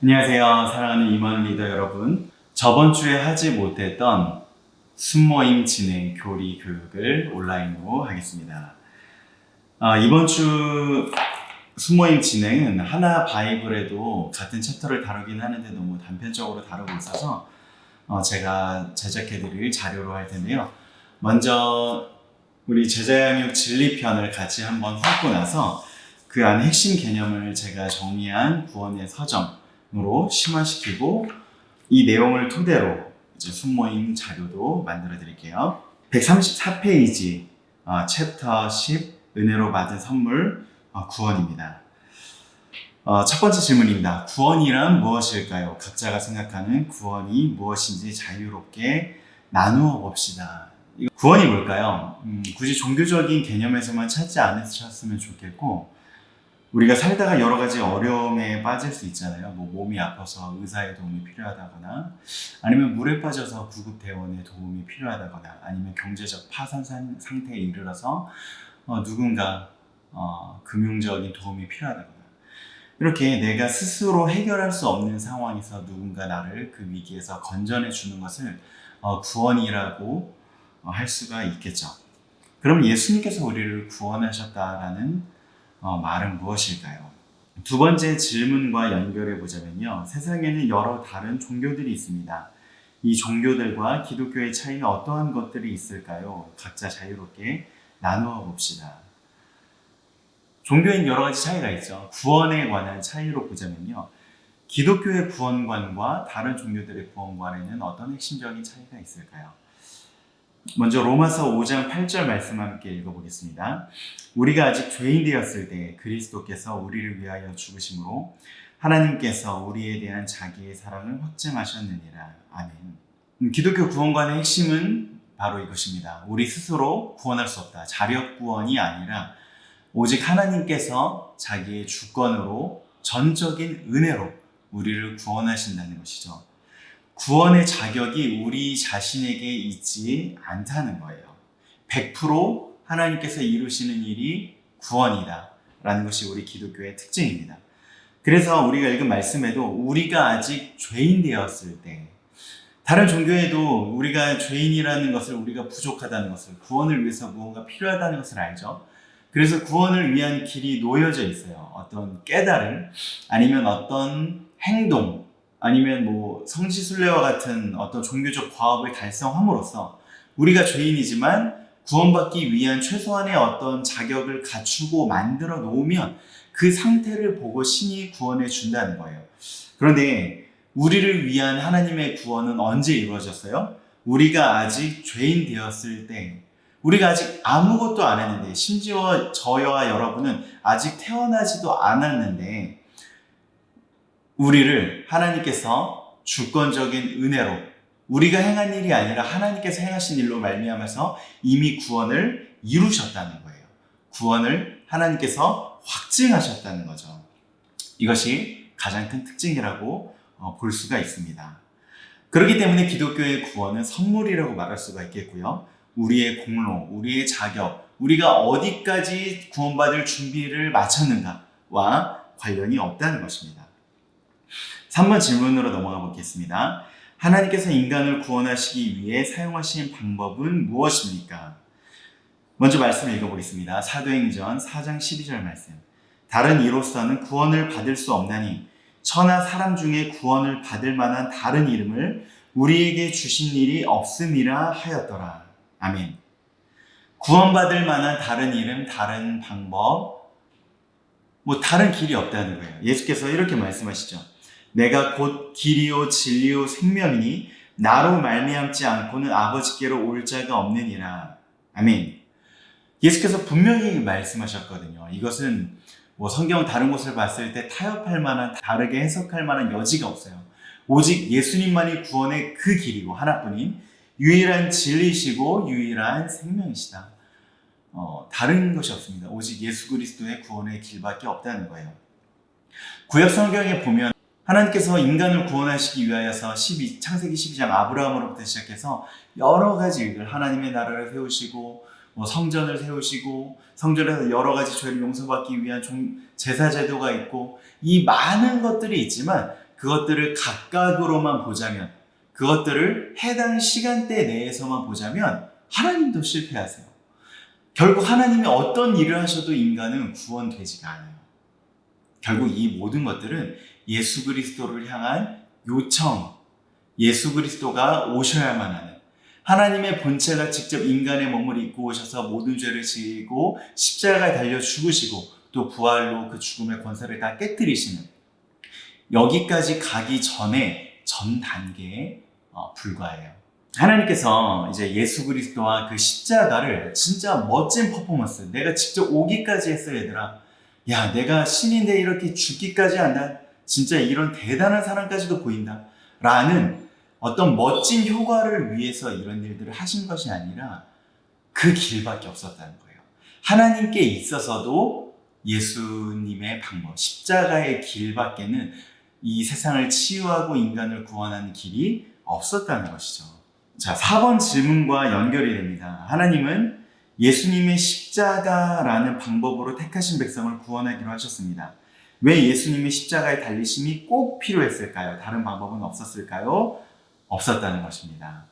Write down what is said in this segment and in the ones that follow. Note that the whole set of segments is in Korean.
안녕하세요. 사랑하는 임원 리더 여러분. 저번 주에 하지 못했던 순모임 진행 교리 교육을 온라인으로 하겠습니다. 이번 주 순모임 진행은 하나 바이블에도 같은 챕터를 다루긴 하는데 너무 단편적으로 다루고 있어서 제가 제작해드릴 자료로 할 텐데요. 먼저 우리 제자양육 진리편을 같이 한번 훑고 나서 그 안에 핵심 개념을 제가 정리한 구원의 서점으로 심화시키고 이 내용을 토대로 이제 순모임 자료도 만들어 드릴게요. 134페이지 챕터 10 은혜로 받은 선물 구원입니다. 첫 번째 질문입니다. 구원이란 무엇일까요? 각자가 생각하는 구원이 무엇인지 자유롭게 나누어 봅시다. 구원이 뭘까요? 굳이 종교적인 개념에서만 찾지 않으셨으면 좋겠고, 우리가 살다가 여러 가지 어려움에 빠질 수 있잖아요. 몸이 아파서 의사의 도움이 필요하다거나, 아니면 물에 빠져서 구급대원의 도움이 필요하다거나, 아니면 경제적 파산 상태에 이르러서 누군가 금융적인 도움이 필요하다거나, 이렇게 내가 스스로 해결할 수 없는 상황에서 누군가 나를 그 위기에서 건져내 주는 것을 구원이라고 할 수가 있겠죠. 그럼 예수님께서 우리를 구원하셨다라는 말은 무엇일까요? 두 번째 질문과 연결해 보자면요. 세상에는 여러 다른 종교들이 있습니다. 이 종교들과 기독교의 차이는 어떠한 것들이 있을까요? 각자 자유롭게 나누어 봅시다. 종교에는 여러 가지 차이가 있죠. 구원에 관한 차이로 보자면요. 기독교의 구원관과 다른 종교들의 구원관에는 어떤 핵심적인 차이가 있을까요? 먼저 로마서 5장 8절 말씀 함께 읽어보겠습니다. 우리가 아직 죄인 되었을 때 그리스도께서 우리를 위하여 죽으심으로 하나님께서 우리에 대한 자기의 사랑을 확증하셨느니라. 아멘. 기독교 구원관의 핵심은 바로 이것입니다. 우리 스스로 구원할 수 없다. 자력 구원이 아니라 오직 하나님께서 자기의 주권으로 전적인 은혜로 우리를 구원하신다는 것이죠. 구원의 자격이 우리 자신에게 있지 않다는 거예요. 100% 하나님께서 이루시는 일이 구원이다 라는 것이 우리 기독교의 특징입니다. 그래서 우리가 읽은 말씀에도 우리가 아직 죄인 되었을 때, 다른 종교에도 우리가 죄인이라는 것을, 우리가 부족하다는 것을, 구원을 위해서 무언가 필요하다는 것을 알죠. 그래서 구원을 위한 길이 놓여져 있어요. 어떤 깨달음, 아니면 어떤 행동, 아니면 성지순례와 같은 어떤 종교적 과업을 달성함으로써 우리가 죄인이지만 구원받기 위한 최소한의 어떤 자격을 갖추고 만들어 놓으면 그 상태를 보고 신이 구원해 준다는 거예요. 그런데 우리를 위한 하나님의 구원은 언제 이루어졌어요? 우리가 아직 죄인 되었을 때, 우리가 아직 아무것도 안 했는데, 심지어 저와 여러분은 아직 태어나지도 않았는데 우리를 하나님께서 주권적인 은혜로, 우리가 행한 일이 아니라 하나님께서 행하신 일로 말미암아서 이미 구원을 이루셨다는 거예요. 구원을 하나님께서 확증하셨다는 거죠. 이것이 가장 큰 특징이라고 볼 수가 있습니다. 그렇기 때문에 기독교의 구원은 선물이라고 말할 수가 있겠고요. 우리의 공로, 우리의 자격, 우리가 어디까지 구원받을 준비를 마쳤는가와 관련이 없다는 것입니다. 3번 질문으로 넘어가 보겠습니다. 하나님께서 인간을 구원하시기 위해 사용하신 방법은 무엇입니까? 먼저 말씀을 읽어보겠습니다. 사도행전 4장 12절 말씀. 다른 이로서는 구원을 받을 수 없나니 천하 사람 중에 구원을 받을 만한 다른 이름을 우리에게 주신 일이 없음이라 하였더라. 아멘. 구원받을 만한 다른 이름, 다른 방법, 다른 길이 없다는 거예요. 예수께서 이렇게 말씀하시죠. 내가 곧 길이요 진리요 생명이니 나로 말미암지 않고는 아버지께로 올 자가 없느니라. 아멘. 예수께서 분명히 말씀하셨거든요. 이것은 성경 다른 곳을 봤을 때 타협할 만한, 다르게 해석할 만한 여지가 없어요. 오직 예수님만이 구원의 그 길이고 하나뿐인 유일한 진리시고 유일한 생명이시다. 다른 것이 없습니다. 오직 예수 그리스도의 구원의 길밖에 없다는 거예요. 구약 성경에 보면 하나님께서 인간을 구원하시기 위하여서 창세기 12장 아브라함으로부터 시작해서 여러 가지 일들, 하나님의 나라를 세우시고 성전을 세우시고 성전에서 여러 가지 죄를 용서받기 위한 제사 제도가 있고 이 많은 것들이 있지만 그것들을 각각으로만 보자면, 그것들을 해당 시간대 내에서만 보자면 하나님도 실패하세요. 결국 하나님이 어떤 일을 하셔도 인간은 구원되지가 않아요. 결국 이 모든 것들은 예수 그리스도를 향한 요청, 예수 그리스도가 오셔야만 하는, 하나님의 본체가 직접 인간의 몸을 입고 오셔서 모든 죄를 지고 십자가에 달려 죽으시고 또 부활로 그 죽음의 권세를 다 깨뜨리시는, 여기까지 가기 전에 전 단계에 불과해요. 하나님께서 이제 예수 그리스도와 그 십자가를 진짜 멋진 퍼포먼스, 내가 직접 오기까지 했어 얘들아. 야, 내가 신인데 이렇게 죽기까지 한다. 진짜 이런 대단한 사랑까지도 보인다. 라는 어떤 멋진 효과를 위해서 이런 일들을 하신 것이 아니라 그 길밖에 없었다는 거예요. 하나님께 있어서도 예수님의 방법, 십자가의 길밖에는 이 세상을 치유하고 인간을 구원하는 길이 없었다는 것이죠. 자, 4번 질문과 연결이 됩니다. 하나님은 예수님의 십자가라는 방법으로 택하신 백성을 구원하기로 하셨습니다. 왜 예수님의 십자가의 달리심이 꼭 필요했을까요? 다른 방법은 없었을까요? 없었다는 것입니다.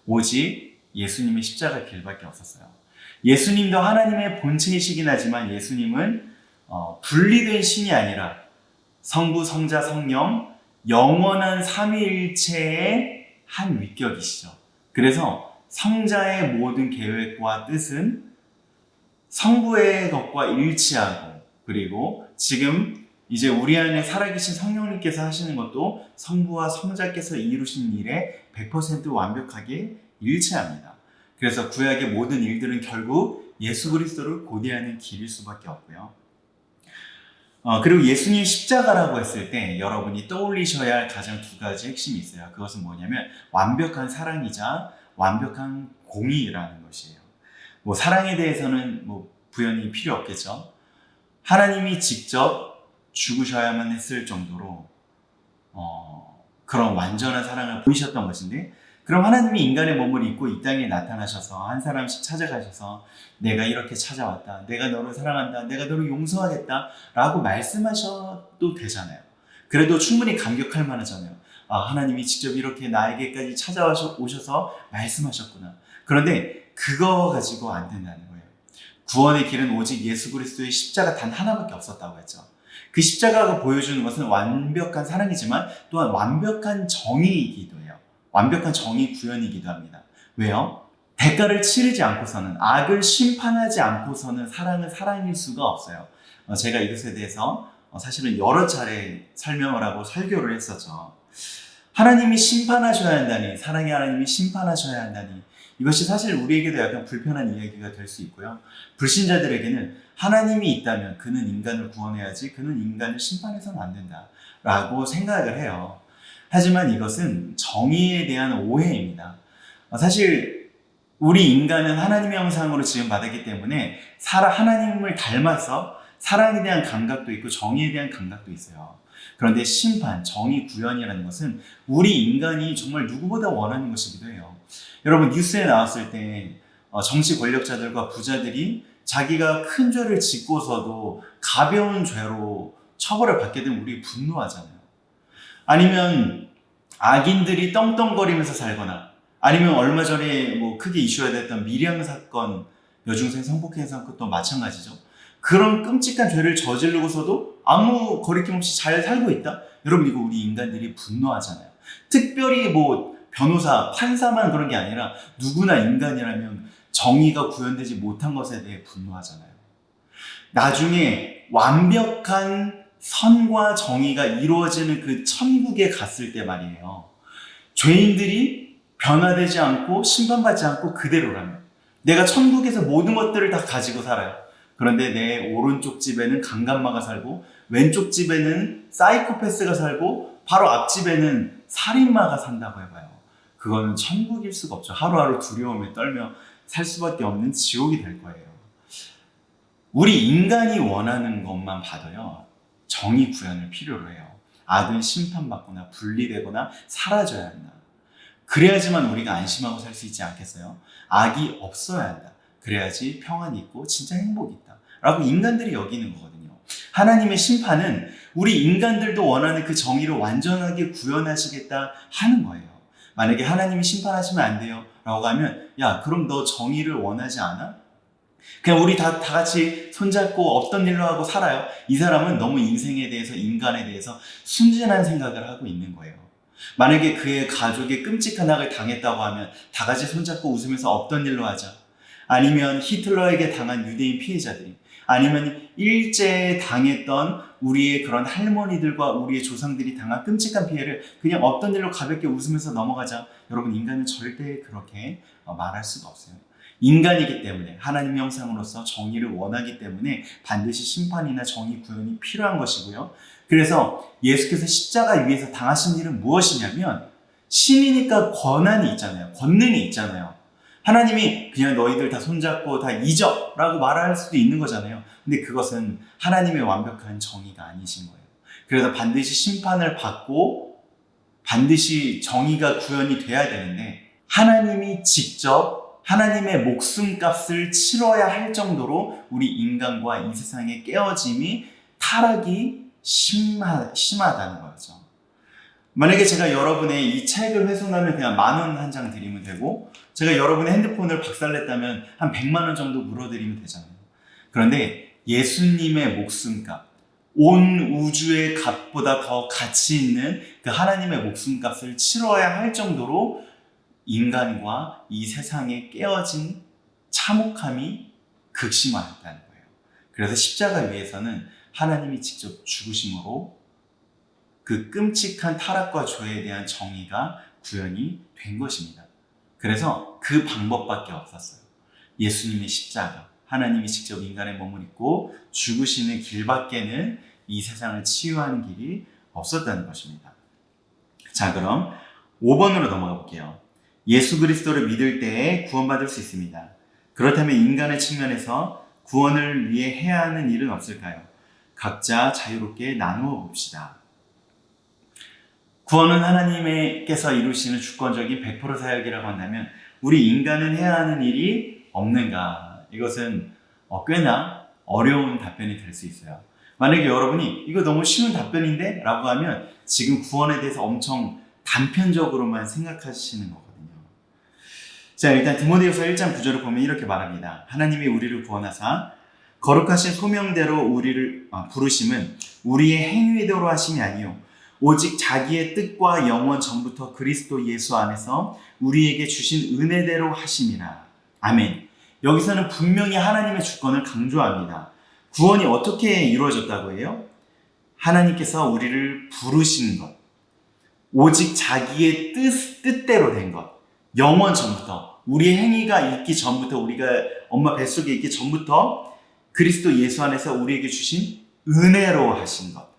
오직 예수님의 십자가 길밖에 없었어요. 예수님도 하나님의 본체이시긴 하지만 예수님은 분리된 신이 아니라 성부, 성자, 성령, 영원한 삼위일체의 한 위격이시죠. 그래서 성자의 모든 계획과 뜻은 성부의 것과 일치하고, 그리고 지금 이제 우리 안에 살아계신 성령님께서 하시는 것도 성부와 성자께서 이루신 일에 100% 완벽하게 일치합니다. 그래서 구약의 모든 일들은 결국 예수 그리스도를 고대하는 길일 수밖에 없고요. 그리고 예수님 십자가라고 했을 때 여러분이 떠올리셔야 할 가장 두 가지 핵심이 있어요. 그것은 뭐냐면 완벽한 사랑이자 완벽한 공의라는 것이에요. 뭐 사랑에 대해서는 뭐 부연이 필요 없겠죠. 하나님이 직접 죽으셔야만 했을 정도로 그런 완전한 사랑을 보이셨던 것인데, 그럼 하나님이 인간의 몸을 입고 이 땅에 나타나셔서 한 사람씩 찾아가셔서 내가 이렇게 찾아왔다, 내가 너를 사랑한다, 내가 너를 용서하겠다 라고 말씀하셔도 되잖아요. 그래도 충분히 감격할 만하잖아요. 아, 하나님이 직접 이렇게 나에게까지 찾아오셔서 말씀하셨구나. 그런데 그거 가지고 안 된다는 거예요. 구원의 길은 오직 예수 그리스도의 십자가 단 하나밖에 없었다고 했죠. 그 십자가가 보여주는 것은 완벽한 사랑이지만 또한 완벽한 정의이기도 해요. 완벽한 정의 구현이기도 합니다. 왜요? 대가를 치르지 않고서는, 악을 심판하지 않고서는 사랑은 사랑일 수가 없어요. 제가 이것에 대해서 사실은 여러 차례 설명을 하고 설교를 했었죠. 하나님이 심판하셔야 한다니, 사랑의 하나님이 심판하셔야 한다니, 이것이 사실 우리에게도 약간 불편한 이야기가 될 수 있고요. 불신자들에게는 하나님이 있다면 그는 인간을 구원해야지, 그는 인간을 심판해서는 안 된다 라고 생각을 해요. 하지만 이것은 정의에 대한 오해입니다. 사실 우리 인간은 하나님의 형상으로 지음받았기 때문에 하나님을 닮아서 사랑에 대한 감각도 있고 정의에 대한 감각도 있어요. 그런데 심판, 정의 구현이라는 것은 우리 인간이 정말 누구보다 원하는 것이기도 해요. 여러분, 뉴스에 나왔을 때 정치 권력자들과 부자들이 자기가 큰 죄를 짓고서도 가벼운 죄로 처벌을 받게 되면 우리 분노하잖아요. 아니면 악인들이 떵떵거리면서 살거나, 아니면 얼마 전에 뭐 크게 이슈가 됐던 밀양 사건, 여중생 성폭행 사건도 마찬가지죠. 그런 끔찍한 죄를 저지르고서도 아무 거리낌 없이 잘 살고 있다? 여러분, 이거 우리 인간들이 분노하잖아요. 특별히 뭐 변호사, 판사만 그런 게 아니라 누구나 인간이라면 정의가 구현되지 못한 것에 대해 분노하잖아요. 나중에 완벽한 선과 정의가 이루어지는 그 천국에 갔을 때 말이에요. 죄인들이 변화되지 않고 심판받지 않고 그대로라면, 내가 천국에서 모든 것들을 다 가지고 살아요. 그런데 내 오른쪽 집에는 강간마가 살고, 왼쪽 집에는 사이코패스가 살고, 바로 앞집에는 살인마가 산다고 해봐요. 그거는 천국일 수가 없죠. 하루하루 두려움에 떨며 살 수밖에 없는 지옥이 될 거예요. 우리 인간이 원하는 것만 봐도요, 정의 구현을 필요로 해요. 악은 심판받거나 분리되거나 사라져야 한다. 그래야지만 우리가 안심하고 살 수 있지 않겠어요? 악이 없어야 한다. 그래야지 평안이 있고 진짜 행복이 있다 라고 인간들이 여기는 거거든요. 하나님의 심판은 우리 인간들도 원하는 그 정의를 완전하게 구현하시겠다 하는 거예요. 만약에 하나님이 심판하시면 안 돼요 라고 하면, 야, 그럼 너 정의를 원하지 않아? 그냥 우리 다 같이 손잡고 없던 일로 하고 살아요. 이 사람은 너무 인생에 대해서, 인간에 대해서 순진한 생각을 하고 있는 거예요. 만약에 그의 가족이 끔찍한 악을 당했다고 하면 다 같이 손잡고 웃으면서 없던 일로 하자. 아니면 히틀러에게 당한 유대인 피해자들이, 아니면 일제에 당했던 우리의 그런 할머니들과 우리의 조상들이 당한 끔찍한 피해를 그냥 없던 일로 가볍게 웃으면서 넘어가자. 여러분, 인간은 절대 그렇게 말할 수가 없어요. 인간이기 때문에, 하나님 형상으로서 정의를 원하기 때문에 반드시 심판이나 정의 구현이 필요한 것이고요. 그래서 예수께서 십자가 위에서 당하신 일은 무엇이냐면, 신이니까 권한이 있잖아요. 권능이 있잖아요. 하나님이 그냥 너희들 다 손잡고 다 잊어 라고 말할 수도 있는 거잖아요. 근데 그것은 하나님의 완벽한 정의가 아니신 거예요. 그래서 반드시 심판을 받고 반드시 정의가 구현이 돼야 되는데, 하나님이 직접 하나님의 목숨값을 치러야 할 정도로 우리 인간과 이 세상의 깨어짐이, 타락이 심하다는 거죠. 만약에 제가 여러분의 이 책을 훼손하면 그냥 10,000원 한 장 드리면 되고, 제가 여러분의 핸드폰을 박살냈다면 한 100만 원 정도 물어드리면 되잖아요. 그런데 예수님의 목숨값, 온 우주의 값보다 더 가치 있는 그 하나님의 목숨값을 치러야 할 정도로 인간과 이 세상에 깨어진 참혹함이 극심하다는 거예요. 그래서 십자가 위에서는 하나님이 직접 죽으심으로 그 끔찍한 타락과 죄에 대한 정의가 구현이 된 것입니다. 그래서 그 방법밖에 없었어요. 예수님의 십자가, 하나님이 직접 인간의 몸을 입고 죽으시는 길밖에는 이 세상을 치유하는 길이 없었다는 것입니다. 자, 그럼 5번으로 넘어가 볼게요. 예수 그리스도를 믿을 때에 구원받을 수 있습니다. 그렇다면 인간의 측면에서 구원을 위해 해야 하는 일은 없을까요? 각자 자유롭게 나누어 봅시다. 구원은 하나님께서 이루시는 주권적인 100% 사역이라고 한다면 우리 인간은 해야 하는 일이 없는가? 이것은 꽤나 어려운 답변이 될 수 있어요. 만약에 여러분이 이거 너무 쉬운 답변인데? 라고 하면 지금 구원에 대해서 엄청 단편적으로만 생각하시는 거거든요. 자, 일단 디모데후서 1장 9절을 보면 이렇게 말합니다. 하나님이 우리를 구원하사 거룩하신 소명대로 우리를 부르심은 우리의 행위대로 하심이 아니요 오직 자기의 뜻과 영원 전부터 그리스도 예수 안에서 우리에게 주신 은혜대로 하심이라. 아멘. 여기서는 분명히 하나님의 주권을 강조합니다. 구원이 어떻게 이루어졌다고 해요? 하나님께서 우리를 부르신 것, 오직 자기의 뜻대로 된 것, 영원 전부터, 우리의 행위가 있기 전부터, 우리가 엄마 뱃속에 있기 전부터 그리스도 예수 안에서 우리에게 주신 은혜로 하신 것,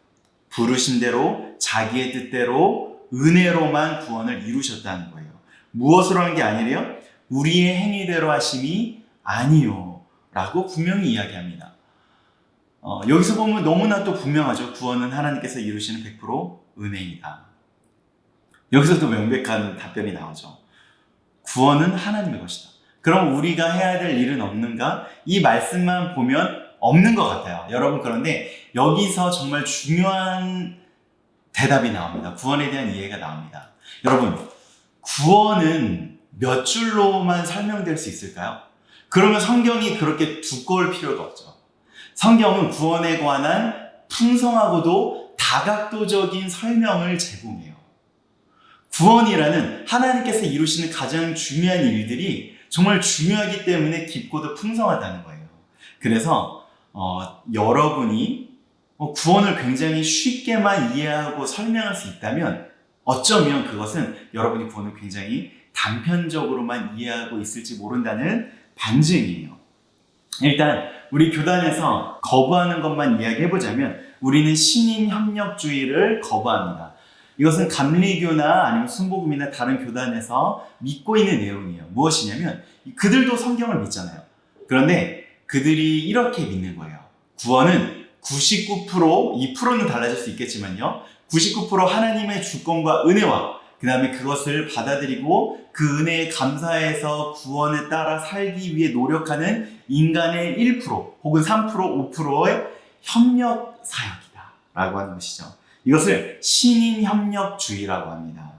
부르신 대로 자기의 뜻대로 은혜로만 구원을 이루셨다는 거예요. 무엇으로 한 게 아니래요? 우리의 행위대로 하심이 아니요 라고 분명히 이야기합니다. 여기서 보면 너무나 또 분명하죠. 구원은 하나님께서 이루시는 100% 은혜이다. 여기서 또 명백한 답변이 나오죠. 구원은 하나님의 것이다. 그럼 우리가 해야 될 일은 없는가? 이 말씀만 보면 없는 것 같아요. 여러분, 그런데 여기서 정말 중요한 대답이 나옵니다. 구원에 대한 이해가 나옵니다. 여러분, 구원은 몇 줄로만 설명될 수 있을까요? 그러면 성경이 그렇게 두꺼울 필요가 없죠. 성경은 구원에 관한 풍성하고도 다각도적인 설명을 제공해요. 구원이라는 하나님께서 이루시는 가장 중요한 일들이 정말 중요하기 때문에 깊고도 풍성하다는 거예요. 그래서 여러분이 구원을 굉장히 쉽게만 이해하고 설명할 수 있다면 어쩌면 그것은 여러분이 구원을 굉장히 단편적으로만 이해하고 있을지 모른다는 반증이에요. 일단 우리 교단에서 거부하는 것만 이야기해보자면 우리는 신인협력주의를 거부합니다. 이것은 감리교나 아니면 순복음이나 다른 교단에서 믿고 있는 내용이에요. 무엇이냐면 그들도 성경을 믿잖아요. 그런데 그들이 이렇게 믿는 거예요. 구원은 99%, 2%는 달라질 수 있겠지만요. 99% 하나님의 주권과 은혜와 그 다음에 그것을 받아들이고 그 은혜에 감사해서 구원에 따라 살기 위해 노력하는 인간의 1% 혹은 3%, 5%의 협력 사역이다 라고 하는 것이죠. 이것을 신인협력주의라고 합니다.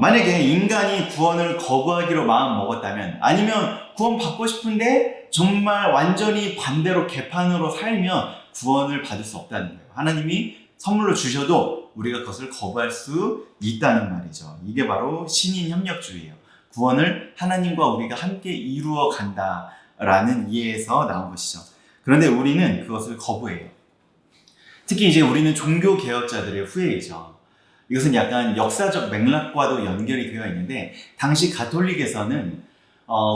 만약에 인간이 구원을 거부하기로 마음 먹었다면, 아니면 구원 받고 싶은데 정말 완전히 반대로 개판으로 살면 구원을 받을 수 없다는 거예요. 하나님이 선물로 주셔도 우리가 그것을 거부할 수 있다는 말이죠. 이게 바로 신인협력주의예요. 구원을 하나님과 우리가 함께 이루어 간다라는 이해에서 나온 것이죠. 그런데 우리는 그것을 거부해요. 특히 이제 우리는 종교개혁자들의 후예이죠. 이것은 약간 역사적 맥락과도 연결이 되어 있는데, 당시 가톨릭에서는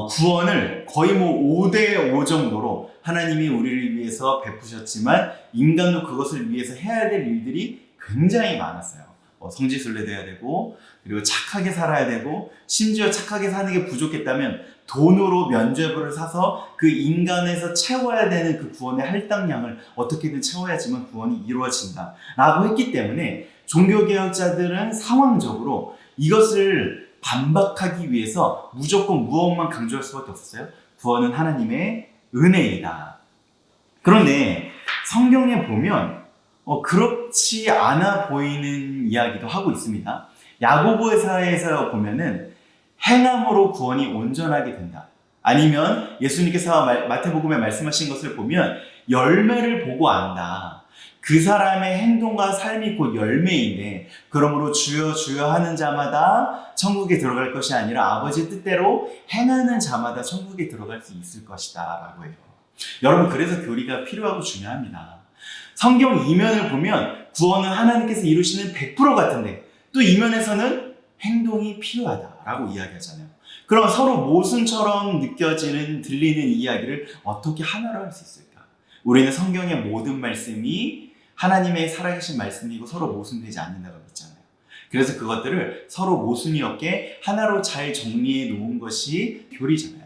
구원을 거의 5대5 정도로 하나님이 우리를 위해서 베푸셨지만 인간도 그것을 위해서 해야 될 일들이 굉장히 많았어요. 성지순례도 해야 되고, 그리고 착하게 살아야 되고, 심지어 착하게 사는 게 부족했다면 돈으로 면죄부를 사서 그 인간에서 채워야 되는 그 구원의 할당량을 어떻게든 채워야지만 구원이 이루어진다 라고 했기 때문에, 종교개혁자들은 상황적으로 이것을 반박하기 위해서 무조건 무엇만 강조할 수밖에 없었어요? 구원은 하나님의 은혜이다. 그런데 성경에 보면 그렇지 않아 보이는 이야기도 하고 있습니다. 야고보서에서 보면은 행함으로 구원이 온전하게 된다. 아니면 예수님께서 마태복음에 말씀하신 것을 보면 열매를 보고 안다. 그 사람의 행동과 삶이 곧 열매인데, 그러므로 주여 주여 하는 자마다 천국에 들어갈 것이 아니라 아버지의 뜻대로 행하는 자마다 천국에 들어갈 수 있을 것이다 라고 해요. 여러분, 그래서 교리가 필요하고 중요합니다. 성경 이면을 보면 구원은 하나님께서 이루시는 100% 같은데, 또 이면에서는 행동이 필요하다라고 이야기하잖아요. 그럼 서로 모순처럼 느껴지는, 들리는 이야기를 어떻게 하나로 할 수 있을까? 우리는 성경의 모든 말씀이 하나님의 살아계신 말씀이고 서로 모순되지 않는다고 했잖아요. 그래서 그것들을 서로 모순이 없게 하나로 잘 정리해 놓은 것이 교리잖아요.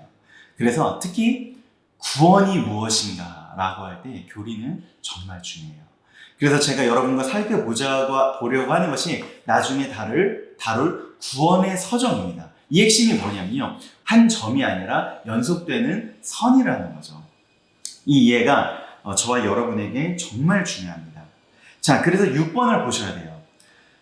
그래서 특히 구원이 무엇인가 라고 할 때 교리는 정말 중요해요. 그래서 제가 여러분과 살펴보려고 하는 것이 나중에 다룰 구원의 서정입니다. 이 핵심이 뭐냐면요, 한 점이 아니라 연속되는 선이라는 거죠. 이 이해가 저와 여러분에게 정말 중요합니다. 자, 그래서 6번을 보셔야 돼요.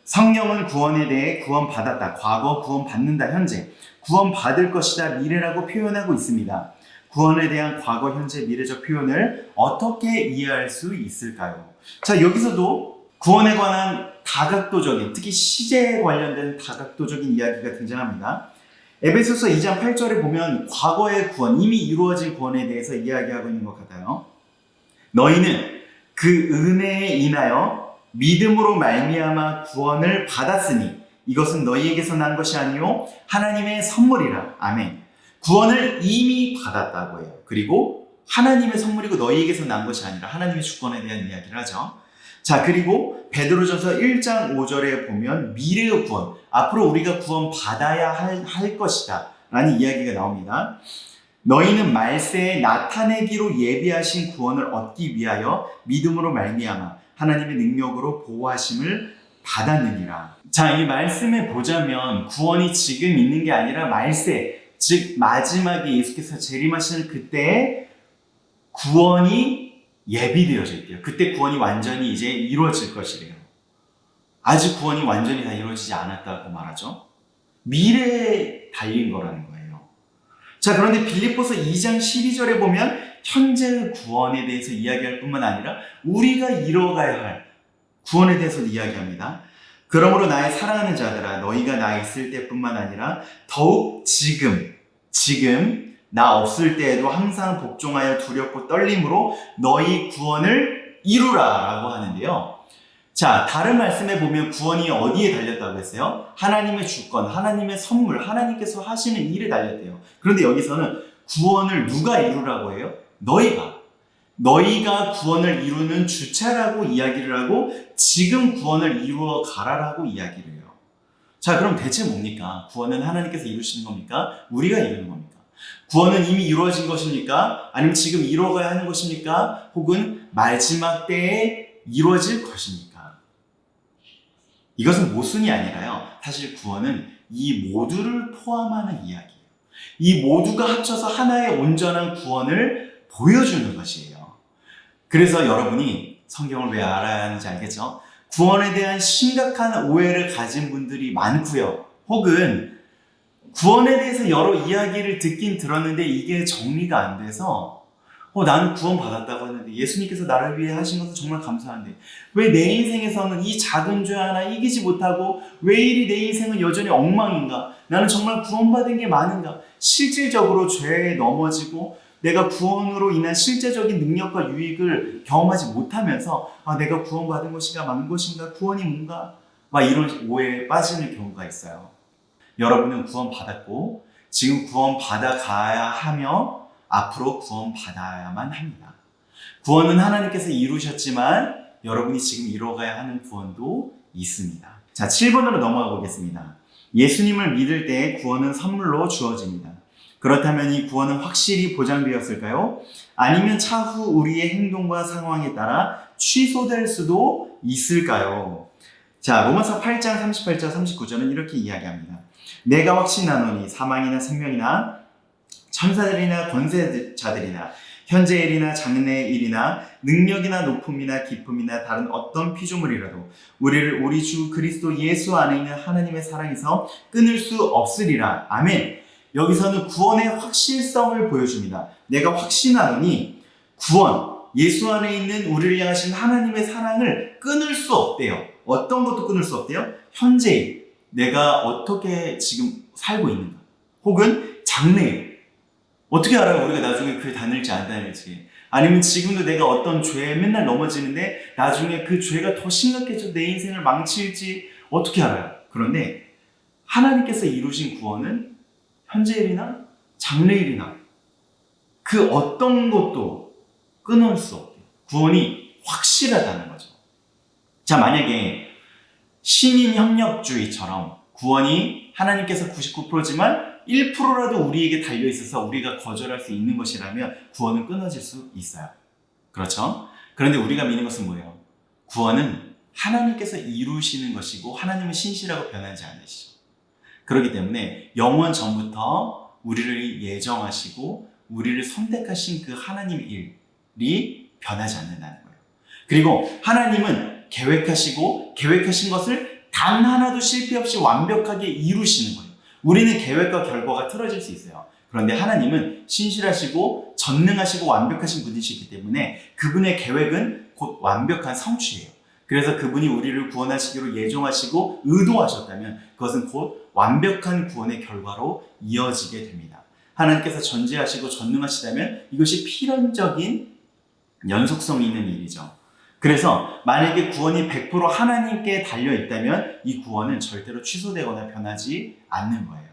성령은 구원에 대해 구원받았다, 과거, 구원받는다, 현재, 구원받을 것이다, 미래라고 표현하고 있습니다. 구원에 대한 과거, 현재, 미래적 표현을 어떻게 이해할 수 있을까요? 자, 여기서도 구원에 관한 다각도적인, 특히 시제에 관련된 다각도적인 이야기가 등장합니다. 에베소서 2장 8절에 보면 과거의 구원, 이미 이루어진 구원에 대해서 이야기하고 있는 것 같아요. 너희는 그 은혜에 인하여 믿음으로 말미암아 구원을 받았으니 이것은 너희에게서 난 것이 아니요 하나님의 선물이라. 아멘. 구원을 이미 받았다고 해요. 그리고 하나님의 선물이고 너희에게서 난 것이 아니라 하나님의 주권에 대한 이야기를 하죠. 자, 그리고 베드로전서 1장 5절에 보면 미래의 구원, 앞으로 우리가 구원 받아야 할 것이다 라는 이야기가 나옵니다. 너희는 말세에 나타내기로 예비하신 구원을 얻기 위하여 믿음으로 말미암아 하나님의 능력으로 보호하심을 받았느니라. 자, 이 말씀에 보자면 구원이 지금 있는 게 아니라 말세, 즉 마지막에 예수께서 재림하시는 그때에 구원이 예비되어져 있대요. 그때 구원이 완전히 이제 이루어질 것이래요. 아직 구원이 완전히 다 이루어지지 않았다고 말하죠. 미래에 달린 거라는 거예요. 자, 그런데 빌립보서 2장 12절에 보면 현재의 구원에 대해서 이야기할 뿐만 아니라 우리가 이뤄가야 할 구원에 대해서도 이야기합니다. 그러므로 나의 사랑하는 자들아, 너희가 나 있을 때뿐만 아니라 더욱 지금 나 없을 때에도 항상 복종하여 두렵고 떨림으로 너희 구원을 이루라 라고 하는데요. 자, 다른 말씀에 보면 구원이 어디에 달렸다고 했어요? 하나님의 주권, 하나님의 선물, 하나님께서 하시는 일에 달렸대요. 그런데 여기서는 구원을 누가 이루라고 해요? 너희가 구원을 이루는 주체라고 이야기를 하고 지금 구원을 이루어 가라라고 이야기를 해요. 자, 그럼 대체 뭡니까? 구원은 하나님께서 이루시는 겁니까? 우리가 이루는 겁니까? 구원은 이미 이루어진 것입니까? 아니면 지금 이루어가야 하는 것입니까? 혹은 마지막 때에 이루어질 것입니까? 이것은 모순이 아니라요. 사실 구원은 이 모두를 포함하는 이야기예요. 이 모두가 합쳐서 하나의 온전한 구원을 보여주는 것이에요. 그래서 여러분이 성경을 왜 알아야 하는지 알겠죠? 구원에 대한 심각한 오해를 가진 분들이 많고요. 혹은 구원에 대해서 여러 이야기를 듣긴 들었는데 이게 정리가 안 돼서 나는 구원 받았다고 했는데 예수님께서 나를 위해 하신 것은 정말 감사한데 왜 내 인생에서는 이 작은 죄 하나 이기지 못하고 왜 이리 내 인생은 여전히 엉망인가? 나는 정말 구원받은 게 많은가? 실질적으로 죄에 넘어지고 내가 구원으로 인한 실제적인 능력과 유익을 경험하지 못하면서 내가 구원받은 것인가 만 것인가? 구원이 뭔가? 막 이런 오해에 빠지는 경우가 있어요. 여러분은 구원받았고 지금 구원받아가야 하며 앞으로 구원받아야만 합니다. 구원은 하나님께서 이루셨지만 여러분이 지금 이뤄가야 하는 구원도 있습니다. 자, 7번으로 넘어가 보겠습니다. 예수님을 믿을 때 구원은 선물로 주어집니다. 그렇다면 이 구원은 확실히 보장되었을까요? 아니면 차후 우리의 행동과 상황에 따라 취소될 수도 있을까요? 자, 로마서 8장 38절 39절은 이렇게 이야기합니다. 내가 확신하노니 사망이나 생명이나 천사들이나 권세자들이나 현재일이나 장래의 일이나 능력이나 높음이나 깊음이나 다른 어떤 피조물이라도 우리를 우리 주 그리스도 예수 안에 있는 하나님의 사랑에서 끊을 수 없으리라. 아멘. 여기서는 구원의 확실성을 보여줍니다. 내가 확신하노니 구원, 예수 안에 있는 우리를 향하신 하나님의 사랑을 끊을 수 없대요. 어떤 것도 끊을 수 없대요? 현재일, 내가 어떻게 지금 살고 있는가? 혹은 장래일, 어떻게 알아요? 우리가 나중에 그에 다닐지 안 다닐지. 아니면 지금도 내가 어떤 죄에 맨날 넘어지는데 나중에 그 죄가 더 심각해져 내 인생을 망칠지 어떻게 알아요? 그런데 하나님께서 이루신 구원은 현재일이나 장래일이나 그 어떤 것도 끊을 수 없대요. 구원이 확실하다는 거죠. 자, 만약에 신인협력주의처럼 구원이 하나님께서 99%지만 1%라도 우리에게 달려있어서 우리가 거절할 수 있는 것이라면 구원은 끊어질 수 있어요. 그렇죠? 그런데 우리가 믿는 것은 뭐예요? 구원은 하나님께서 이루시는 것이고 하나님은 신실하고 변하지 않으시죠. 그렇기 때문에 영원 전부터 우리를 예정하시고 우리를 선택하신 그 하나님 일이 변하지 않는다는 거예요. 그리고 하나님은 계획하신 것을 단 하나도 실패 없이 완벽하게 이루시는 거예요. 우리는 계획과 결과가 틀어질 수 있어요. 그런데 하나님은 신실하시고 전능하시고 완벽하신 분이시기 때문에 그분의 계획은 곧 완벽한 성취예요. 그래서 그분이 우리를 구원하시기로 예정하시고 의도하셨다면 그것은 곧 완벽한 구원의 결과로 이어지게 됩니다. 하나님께서 전지하시고 전능하시다면 이것이 필연적인 연속성이 있는 일이죠. 그래서 만약에 구원이 100% 하나님께 달려있다면 이 구원은 절대로 취소되거나 변하지 않는 거예요.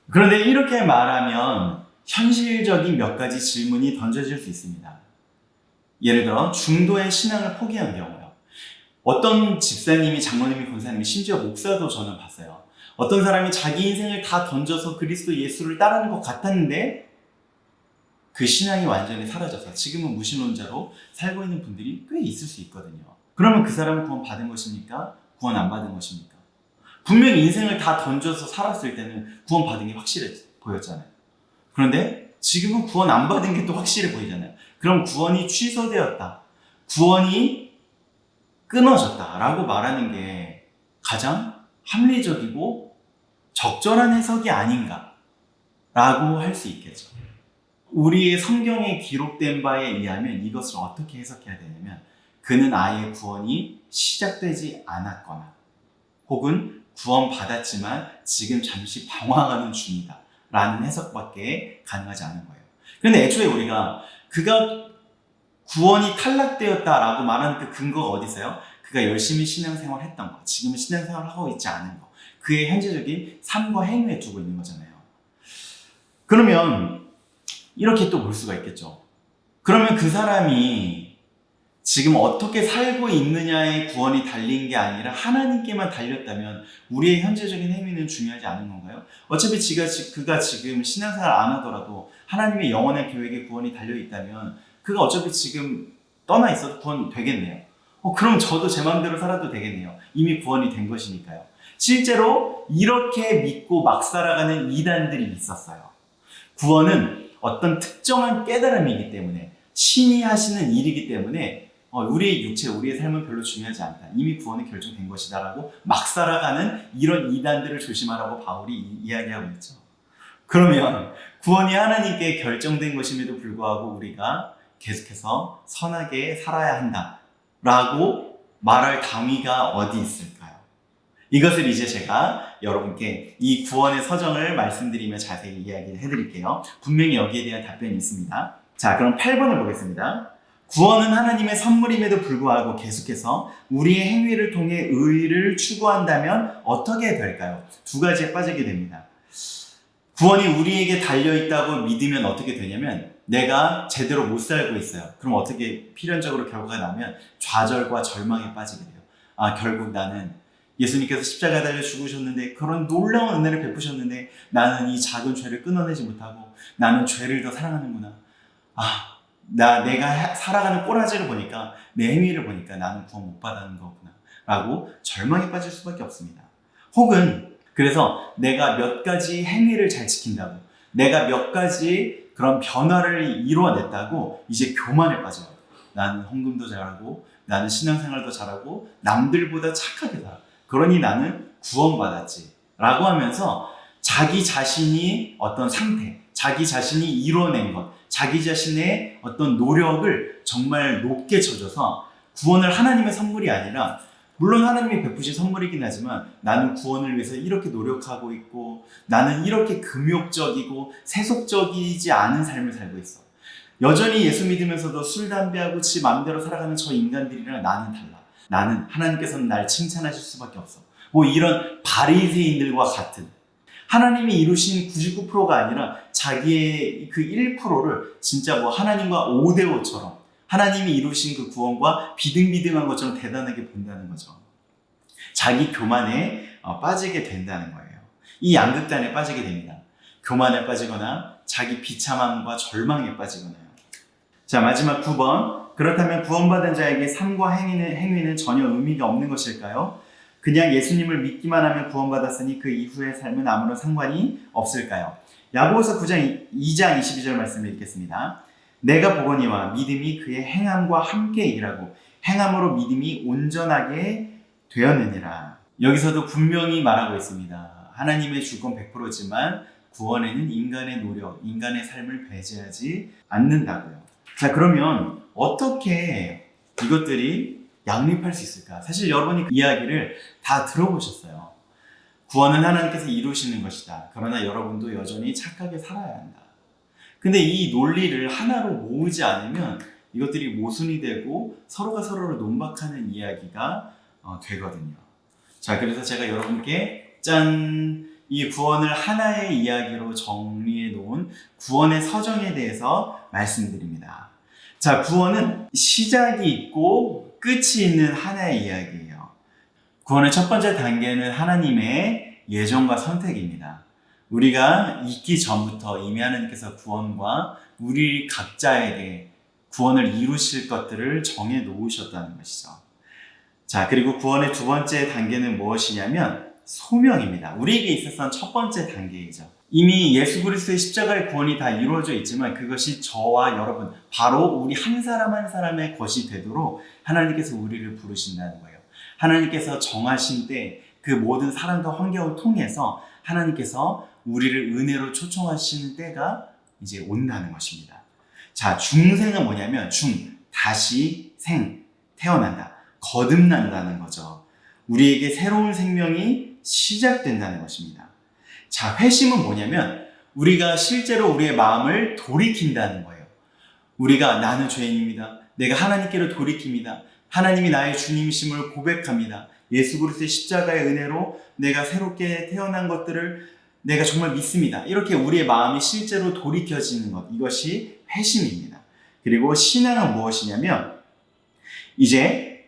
그런데 이렇게 말하면 현실적인 몇 가지 질문이 던져질 수 있습니다. 예를 들어 중도의 신앙을 포기한 경우요. 어떤 집사님이, 장로님이, 권사님이, 심지어 목사도 저는 봤어요. 어떤 사람이 자기 인생을 다 던져서 그리스도 예수를 따르는 것 같았는데 그 신앙이 완전히 사라져서 지금은 무신론자로 살고 있는 분들이 꽤 있을 수 있거든요. 그러면 그 사람은 구원 받은 것입니까? 구원 안 받은 것입니까? 분명히 인생을 다 던져서 살았을 때는 구원 받은 게 확실해 보였잖아요. 그런데 지금은 구원 안 받은 게 또 확실해 보이잖아요. 그럼 구원이 취소되었다, 구원이 끊어졌다라고 말하는 게 가장 합리적이고 적절한 해석이 아닌가라고 할 수 있겠죠. 우리의 성경에 기록된 바에 의하면 이것을 어떻게 해석해야 되냐면 그는 아예 구원이 시작되지 않았거나 혹은 구원받았지만 지금 잠시 방황하는 중이다 라는 해석밖에 가능하지 않은 거예요. 그런데 애초에 우리가 그가 구원이 탈락되었다라고 말하는 그 근거가 어디 있어요? 그가 열심히 신앙생활 했던 거, 지금은 신앙생활을 하고 있지 않은 거, 그의 현재적인 삶과 행위에 두고 있는 거잖아요. 그러면 이렇게 또 볼 수가 있겠죠. 그러면 그 사람이 지금 어떻게 살고 있느냐에 구원이 달린 게 아니라 하나님께만 달렸다면 우리의 현재적인 행위는 중요하지 않은 건가요? 어차피 그가 지금 신앙생활 안 하더라도 하나님의 영원한 계획에 구원이 달려있다면 그가 어차피 지금 떠나 있어도 구원 되겠네요. 그럼 저도 제 마음대로 살아도 되겠네요. 이미 구원이 된 것이니까요. 실제로 이렇게 믿고 막 살아가는 이단들이 있었어요. 구원은 어떤 특정한 깨달음이기 때문에 신이 하시는 일이기 때문에 우리의 육체, 우리의 삶은 별로 중요하지 않다. 이미 구원이 결정된 것이다 라고 막 살아가는 이런 이단들을 조심하라고 바울이 이야기하고 있죠. 그러면 구원이 하나님께 결정된 것임에도 불구하고 우리가 계속해서 선하게 살아야 한다 라고 말할 당위가 어디 있을까요? 이것을 이제 제가 여러분께 이 구원의 서정을 말씀드리며 자세히 이야기를 해드릴게요. 분명히 여기에 대한 답변이 있습니다. 자, 그럼 8번을 보겠습니다. 구원은 하나님의 선물임에도 불구하고 계속해서 우리의 행위를 통해 의를 추구한다면 어떻게 될까요? 두 가지에 빠지게 됩니다. 구원이 우리에게 달려있다고 믿으면 어떻게 되냐면 내가 제대로 못 살고 있어요. 그럼 어떻게 필연적으로 결과가 나면 좌절과 절망에 빠지게 돼요. 결국 나는 예수님께서 십자가에 달려 죽으셨는데 그런 놀라운 은혜를 베푸셨는데 나는 이 작은 죄를 끊어내지 못하고 나는 죄를 더 사랑하는구나. 내가 살아가는 꼬라지를 보니까 내 행위를 보니까 나는 구원 못 받는 거구나 라고 절망에 빠질 수밖에 없습니다. 혹은 그래서 내가 몇 가지 행위를 잘 지킨다고 내가 몇 가지 그런 변화를 이루어냈다고 이제 교만에 빠져요. 나는 헌금도 잘하고 나는 신앙생활도 잘하고 남들보다 착하게 살아. 그러니 나는 구원받았지 라고 하면서 자기 자신이 어떤 상태, 자기 자신이 이뤄낸 것, 자기 자신의 어떤 노력을 정말 높게 쳐줘서 구원을 하나님의 선물이 아니라 물론 하나님이 베푸신 선물이긴 하지만 나는 구원을 위해서 이렇게 노력하고 있고 나는 이렇게 금욕적이고 세속적이지 않은 삶을 살고 있어. 여전히 예수 믿으면서도 술, 담배하고 지 마음대로 살아가는 저 인간들이랑 나는 달라. 나는 하나님께서는 날 칭찬하실 수밖에 없어. 뭐 이런 바리새인들과 같은 하나님이 이루신 99%가 아니라 자기의 그 1%를 진짜 뭐 하나님과 5대5처럼 하나님이 이루신 그 구원과 비등비등한 것처럼 대단하게 본다는 거죠. 자기 교만에 빠지게 된다는 거예요. 이 양극단에 빠지게 됩니다. 교만에 빠지거나 자기 비참함과 절망에 빠지거나요. 자, 마지막 9번. 그렇다면 구원받은 자에게 삶과 행위는 전혀 의미가 없는 것일까요? 그냥 예수님을 믿기만 하면 구원받았으니 그 이후의 삶은 아무런 상관이 없을까요? 야고보서 9장 2장 22절 말씀을 읽겠습니다. 내가 보거니와 믿음이 그의 행함과 함께 일하고 행함으로 믿음이 온전하게 되었느니라. 여기서도 분명히 말하고 있습니다. 하나님의 주권 100%지만 구원에는 인간의 노력, 인간의 삶을 배제하지 않는다고요. 자, 그러면 어떻게 이것들이 양립할 수 있을까? 사실 여러분이 그 이야기를 다 들어보셨어요. 구원은 하나님께서 이루시는 것이다. 그러나 여러분도 여전히 착하게 살아야 한다. 근데 이 논리를 하나로 모으지 않으면 이것들이 모순이 되고 서로가 서로를 논박하는 이야기가 되거든요. 자, 그래서 제가 여러분께 이 구원을 하나의 이야기로 정리해 놓은 구원의 서정에 대해서 말씀드립니다. 자, 구원은 시작이 있고 끝이 있는 하나의 이야기예요. 구원의 첫 번째 단계는 하나님의 예정과 선택입니다. 우리가 있기 전부터 이미 하나님께서 구원과 우리 각자에게 구원을 이루실 것들을 정해 놓으셨다는 것이죠. 자, 그리고 구원의 두 번째 단계는 무엇이냐면 소명입니다. 우리에게 있어서는 첫 번째 단계이죠. 이미 예수 그리스도의 십자가의 구원이 다 이루어져 있지만 그것이 저와 여러분, 바로 우리 한 사람 한 사람의 것이 되도록 하나님께서 우리를 부르신다는 거예요. 하나님께서 정하신 때 그 모든 사람과 환경을 통해서 하나님께서 우리를 은혜로 초청하시는 때가 이제 온다는 것입니다. 자, 중생은 뭐냐면 다시 태어난다, 거듭난다는 거죠. 우리에게 새로운 생명이 시작된다는 것입니다. 자, 회심은 뭐냐면 우리가 실제로 우리의 마음을 돌이킨다는 거예요. 우리가 나는 죄인입니다. 내가 하나님께로 돌이킵니다. 하나님이 나의 주님이심을 고백합니다. 예수 그리스도의 십자가의 은혜로 내가 새롭게 태어난 것들을 내가 정말 믿습니다. 이렇게 우리의 마음이 실제로 돌이켜지는 것, 이것이 회심입니다. 그리고 신앙은 무엇이냐면 이제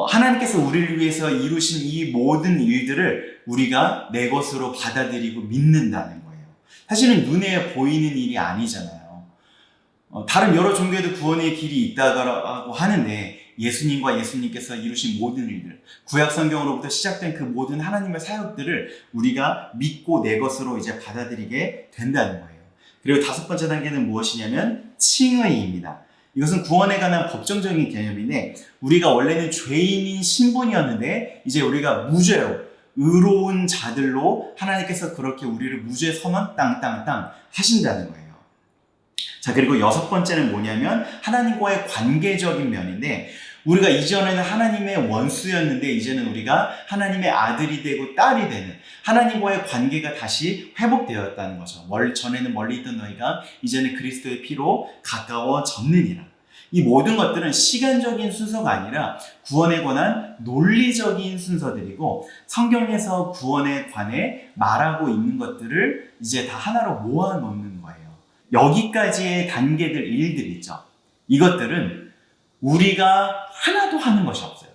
하나님께서 우리를 위해서 이루신 이 모든 일들을 우리가 내 것으로 받아들이고 믿는다는 거예요. 사실은 눈에 보이는 일이 아니잖아요. 다른 여러 종교에도 구원의 길이 있다고 하는데 예수님과 예수님께서 이루신 모든 일들, 구약 성경으로부터 시작된 그 모든 하나님의 사역들을 우리가 믿고 내 것으로 이제 받아들이게 된다는 거예요. 그리고 다섯 번째 단계는 무엇이냐면 칭의입니다. 이것은 구원에 관한 법정적인 개념인데 우리가 원래는 죄인인 신분이었는데 이제 우리가 무죄로 의로운 자들로 하나님께서 그렇게 우리를 무죄 선언 땅땅땅 하신다는 거예요. 자, 그리고 여섯 번째는 뭐냐면 하나님과의 관계적인 면인데 우리가 이전에는 하나님의 원수였는데 이제는 우리가 하나님의 아들이 되고 딸이 되는 하나님과의 관계가 다시 회복되었다는 거죠. 전에는 멀리 있던 너희가 이제는 그리스도의 피로 가까워졌느니라. 이 모든 것들은 시간적인 순서가 아니라 구원에 관한 논리적인 순서들이고 성경에서 구원에 관해 말하고 있는 것들을 이제 다 하나로 모아놓는 거예요. 여기까지의 단계들, 일들 있죠. 이것들은 우리가 하나도 하는 것이 없어요.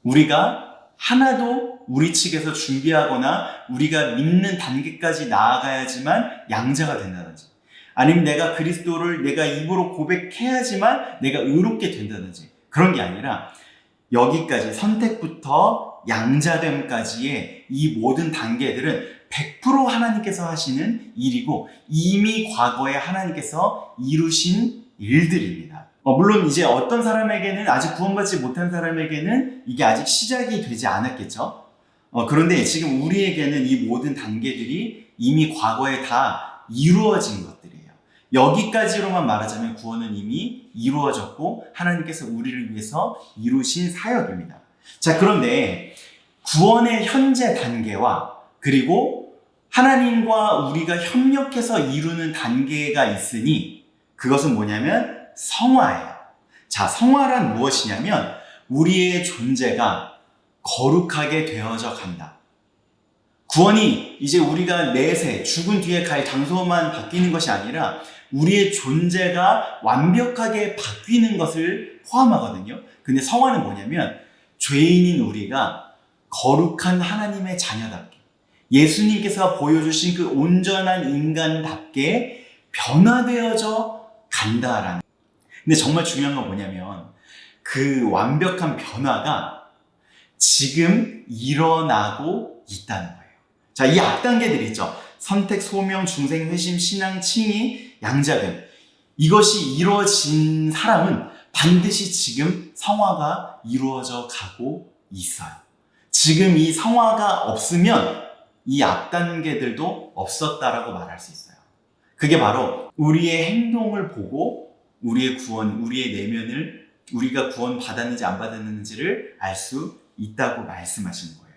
우리가 하나도 우리 측에서 준비하거나 우리가 믿는 단계까지 나아가야지만 양자가 된다든지 아니면 내가 그리스도를 내가 입으로 고백해야지만 내가 의롭게 된다든지 그런 게 아니라 여기까지 선택부터 양자됨까지의 이 모든 단계들은 100% 하나님께서 하시는 일이고 이미 과거에 하나님께서 이루신 일들입니다. 물론 이제 어떤 사람에게는 아직 구원받지 못한 사람에게는 이게 아직 시작이 되지 않았겠죠. 그런데 지금 우리에게는 이 모든 단계들이 이미 과거에 다 이루어진 것들이에요. 여기까지로만 말하자면 구원은 이미 이루어졌고 하나님께서 우리를 위해서 이루신 사역입니다. 자, 그런데 구원의 현재 단계와 그리고 하나님과 우리가 협력해서 이루는 단계가 있으니 그것은 뭐냐면 성화예요. 자, 성화란 무엇이냐면 우리의 존재가 거룩하게 되어져 간다. 구원이 이제 우리가 내세 죽은 뒤에 갈 장소만 바뀌는 것이 아니라 우리의 존재가 완벽하게 바뀌는 것을 포함하거든요. 근데 성화는 뭐냐면 죄인인 우리가 거룩한 하나님의 자녀답게 예수님께서 보여주신 그 온전한 인간답게 변화되어져 간다라는. 근데 정말 중요한 건 뭐냐면 그 완벽한 변화가 지금 일어나고 있다는 거예요. 자, 이 앞단계들 있죠. 선택, 소명, 중생, 회심, 신앙, 칭의, 양자됨. 이것이 이루어진 사람은 반드시 지금 성화가 이루어져 가고 있어요. 지금 이 성화가 없으면 이 앞단계들도 없었다라고 말할 수 있어요. 그게 바로 우리의 행동을 보고 우리의 구원, 우리의 내면을 우리가 구원 받았는지 안 받았는지를 알 수 있다고 말씀하시는 거예요.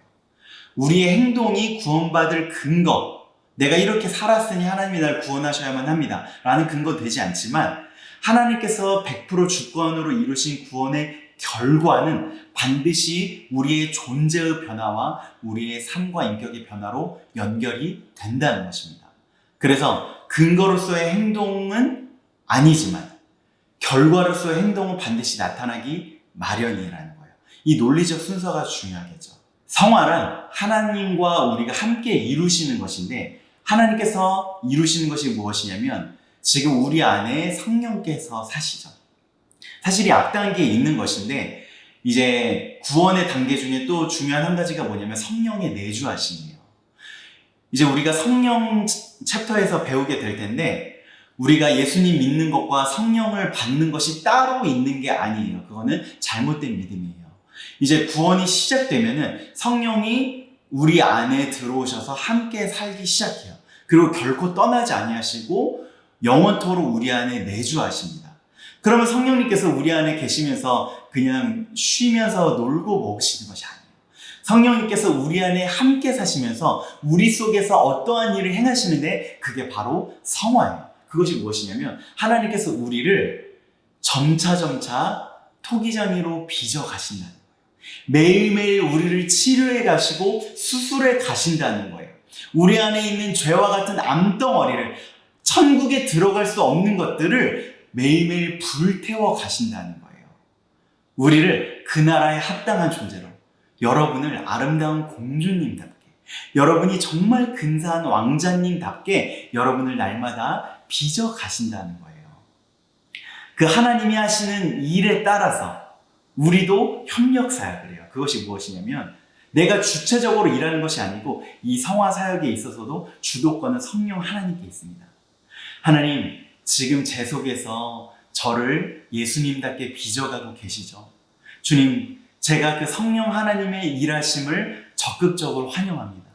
우리의 행동이 구원받을 근거, 내가 이렇게 살았으니 하나님이 날 구원하셔야만 합니다 라는 근거 되지 않지만 하나님께서 100% 주권으로 이루신 구원의 결과는 반드시 우리의 존재의 변화와 우리의 삶과 인격의 변화로 연결이 된다는 것입니다. 그래서 근거로서의 행동은 아니지만 결과로서의 행동은 반드시 나타나기 마련이라는 거예요. 이 논리적 순서가 중요하겠죠. 성화란 하나님과 우리가 함께 이루시는 것인데 하나님께서 이루시는 것이 무엇이냐면 지금 우리 안에 성령께서 사시죠. 사실 이 앞단계에 있는 것인데 이제 구원의 단계 중에 또 중요한 한 가지가 뭐냐면 성령의 내주하심이에요. 이제 우리가 성령 챕터에서 배우게 될 텐데 우리가 예수님 믿는 것과 성령을 받는 것이 따로 있는 게 아니에요. 그거는 잘못된 믿음이에요. 이제 구원이 시작되면은 성령이 우리 안에 들어오셔서 함께 살기 시작해요. 그리고 결코 떠나지 아니하시고 영원토록 우리 안에 내주하십니다. 그러면 성령님께서 우리 안에 계시면서 그냥 쉬면서 놀고 먹으시는 것이 아니에요. 성령님께서 우리 안에 함께 사시면서 우리 속에서 어떠한 일을 행하시는데 그게 바로 성화예요. 그것이 무엇이냐면 하나님께서 우리를 점차점차 토기장이로 빚어 가신다는 거예요. 매일매일 우리를 치료해 가시고 수술해 가신다는 거예요. 우리 안에 있는 죄와 같은 암덩어리를 천국에 들어갈 수 없는 것들을 매일매일 불태워 가신다는 거예요. 우리를 그 나라에 합당한 존재로 여러분을 아름다운 공주님답게 여러분이 정말 근사한 왕자님답게 여러분을 날마다 빚어 가신다는 거예요. 그 하나님이 하시는 일에 따라서 우리도 협력 사역을 해요. 그것이 무엇이냐면 내가 주체적으로 일하는 것이 아니고 이 성화 사역에 있어서도 주도권은 성령 하나님께 있습니다. 하나님, 지금 제 속에서 저를 예수님답게 빚어가고 계시죠. 주님, 제가 그 성령 하나님의 일하심을 적극적으로 환영합니다.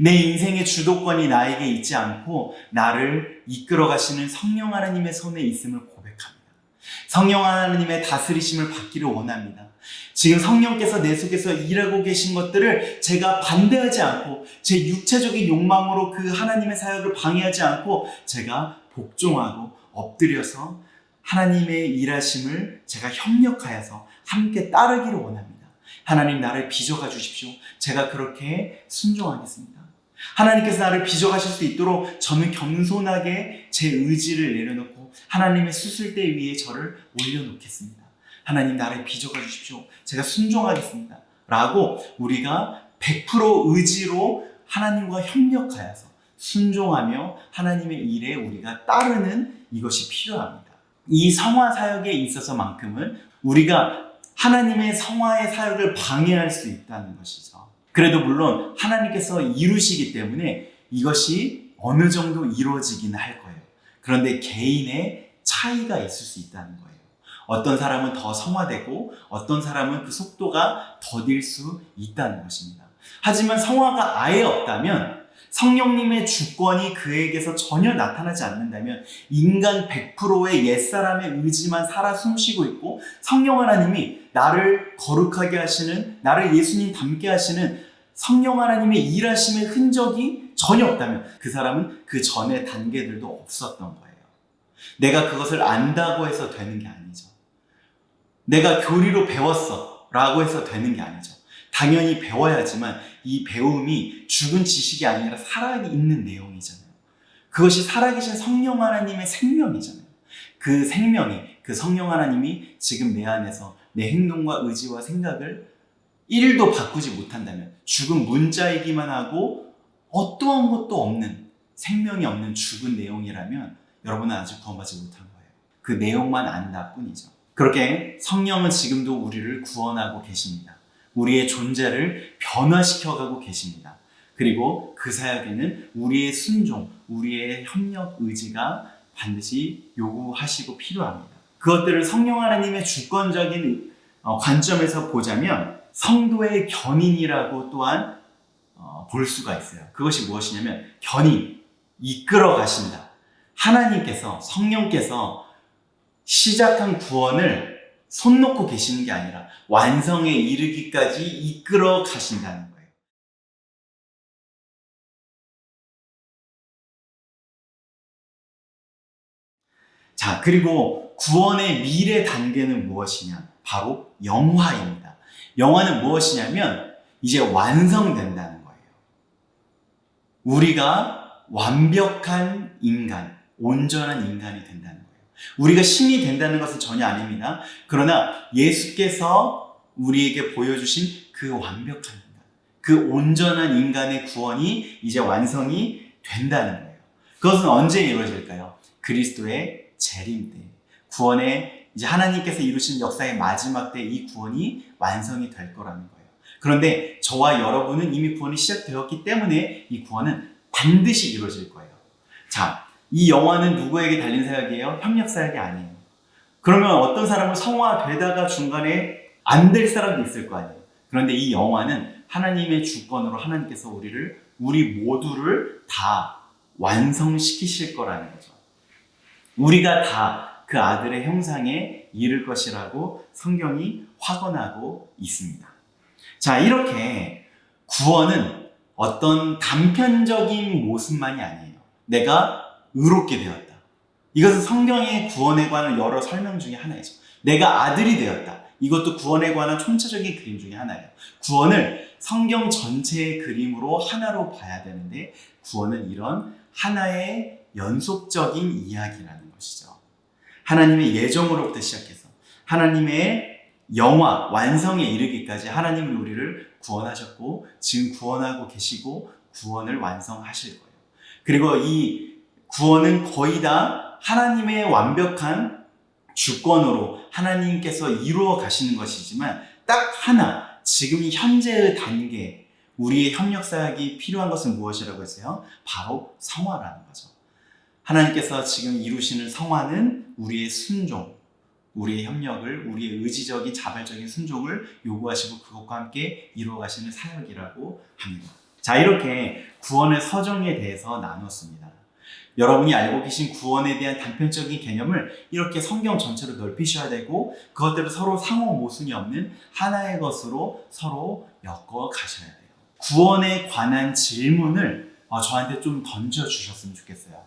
내 인생의 주도권이 나에게 있지 않고 나를 이끌어 가시는 성령 하나님의 손에 있음을 고백합니다. 성령 하나님의 다스리심을 받기를 원합니다. 지금 성령께서 내 속에서 일하고 계신 것들을 제가 반대하지 않고 제 육체적인 욕망으로 그 하나님의 사역을 방해하지 않고 제가 복종하고 엎드려서 하나님의 일하심을 제가 협력하여서 함께 따르기를 원합니다. 하나님, 나를 빚어가 주십시오. 제가 그렇게 순종하겠습니다. 하나님께서 나를 빚어가실 수 있도록 저는 겸손하게 제 의지를 내려놓고 하나님의 수술대 위에 저를 올려놓겠습니다. 하나님, 나를 빚어가 주십시오. 제가 순종하겠습니다. 라고 우리가 100% 의지로 하나님과 협력하여서 순종하며 하나님의 일에 우리가 따르는 이것이 필요합니다. 이 성화 사역에 있어서만큼은 우리가 하나님의 성화의 사역을 방해할 수 있다는 것이죠. 그래도 물론 하나님께서 이루시기 때문에 이것이 어느 정도 이루어지기는 할 거예요. 그런데 개인의 차이가 있을 수 있다는 거예요. 어떤 사람은 더 성화되고 어떤 사람은 그 속도가 더딜 수 있다는 것입니다. 하지만 성화가 아예 없다면, 성령님의 주권이 그에게서 전혀 나타나지 않는다면 인간 100%의 옛사람의 의지만 살아 숨쉬고 있고 성령 하나님이 나를 거룩하게 하시는, 나를 예수님 닮게 하시는 성령 하나님의 일하심의 흔적이 전혀 없다면 그 사람은 그 전의 단계들도 없었던 거예요. 내가 그것을 안다고 해서 되는 게 아니죠. 내가 교리로 배웠어 라고 해서 되는 게 아니죠. 당연히 배워야지만 이 배움이 죽은 지식이 아니라 살아있는 내용이잖아요. 그것이 살아계신 성령 하나님의 생명이잖아요. 그 생명이, 그 성령 하나님이 지금 내 안에서 내 행동과 의지와 생각을 1도 바꾸지 못한다면 죽은 문자이기만 하고 어떠한 것도 없는, 생명이 없는 죽은 내용이라면 여러분은 아직 구원받지 못한 거예요. 그 내용만 안다 뿐이죠. 그렇게 성령은 지금도 우리를 구원하고 계십니다. 우리의 존재를 변화시켜가고 계십니다. 그리고 그 사역에는 우리의 순종, 우리의 협력 의지가 반드시 요구하시고 필요합니다. 그것들을 성령 하나님의 주권적인 관점에서 보자면 성도의 견인이라고 또한 볼 수가 있어요. 그것이 무엇이냐면 견인, 이끌어 가신다. 하나님께서, 성령께서 시작한 구원을 손 놓고 계시는 게 아니라 완성에 이르기까지 이끌어 가신다는 거예요. 자, 그리고 구원의 미래 단계는 무엇이냐? 바로 영화입니다. 영화는 무엇이냐면 이제 완성된다는 거예요. 우리가 완벽한 인간, 온전한 인간이 된다는 거예요. 우리가 신이 된다는 것은 전혀 아닙니다. 그러나 예수께서 우리에게 보여주신 그 완벽한 인간, 그 온전한 인간의 구원이 이제 완성이 된다는 거예요. 그것은 언제 이루어질까요? 그리스도의 재림 때, 구원의 이제 하나님께서 이루신 역사의 마지막 때 이 구원이 완성이 될 거라는 거예요. 그런데 저와 여러분은 이미 구원이 시작되었기 때문에 이 구원은 반드시 이루어질 거예요. 자, 이 영화는 누구에게 달린 사역이에요? 협력 사역이 아니에요. 그러면 어떤 사람은 성화되다가 중간에 안 될 사람도 있을 거 아니에요. 그런데 이 영화는 하나님의 주권으로 하나님께서 우리 모두를 다 완성시키실 거라는 거죠. 우리가 다 그 아들의 형상에 이를 것이라고 성경이 확언하고 있습니다. 자, 이렇게 구원은 어떤 단편적인 모습만이 아니에요. 내가 의롭게 되었다. 이것은 성경의 구원에 관한 여러 설명 중에 하나이죠. 내가 아들이 되었다. 이것도 구원에 관한 총체적인 그림 중에 하나예요. 구원을 성경 전체의 그림으로 하나로 봐야 되는데 구원은 이런 하나의 연속적인 이야기라는 것이죠. 하나님의 예정으로부터 시작해서 하나님의 영화, 완성에 이르기까지 하나님은 우리를 구원하셨고 지금 구원하고 계시고 구원을 완성하실 거예요. 그리고 이 구원은 거의 다 하나님의 완벽한 주권으로 하나님께서 이루어 가시는 것이지만 딱 하나, 지금 현재의 단계, 우리의 협력 사역이 필요한 것은 무엇이라고 했어요? 바로 성화라는 거죠. 하나님께서 지금 이루시는 성화는 우리의 순종, 우리의 협력을, 우리의 의지적인 자발적인 순종을 요구하시고 그것과 함께 이루어가시는 사역이라고 합니다. 자, 이렇게 구원의 서정에 대해서 나눴습니다. 여러분이 알고 계신 구원에 대한 단편적인 개념을 이렇게 성경 전체로 넓히셔야 되고 그것들을 서로 상호 모순이 없는 하나의 것으로 서로 엮어 가셔야 돼요. 구원에 관한 질문을 저한테 좀 던져주셨으면 좋겠어요.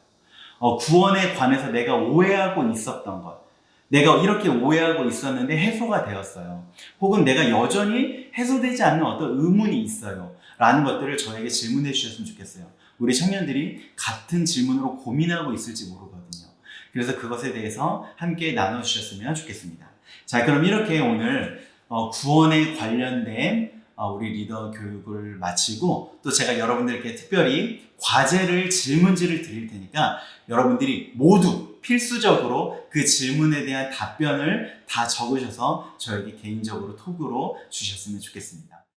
구원에 관해서 내가 오해하고 있었던 것, 내가 이렇게 오해하고 있었는데 해소가 되었어요. 혹은 내가 여전히 해소되지 않는 어떤 의문이 있어요. 라는 것들을 저에게 질문해 주셨으면 좋겠어요. 우리 청년들이 같은 질문으로 고민하고 있을지 모르거든요. 그래서 그것에 대해서 함께 나눠주셨으면 좋겠습니다. 자, 그럼 이렇게 오늘 구원에 관련된 우리 리더 교육을 마치고 또 제가 여러분들께 특별히 과제를 질문지를 드릴 테니까 여러분들이 모두 필수적으로 그 질문에 대한 답변을 다 적으셔서 저에게 개인적으로 톡으로 주셨으면 좋겠습니다.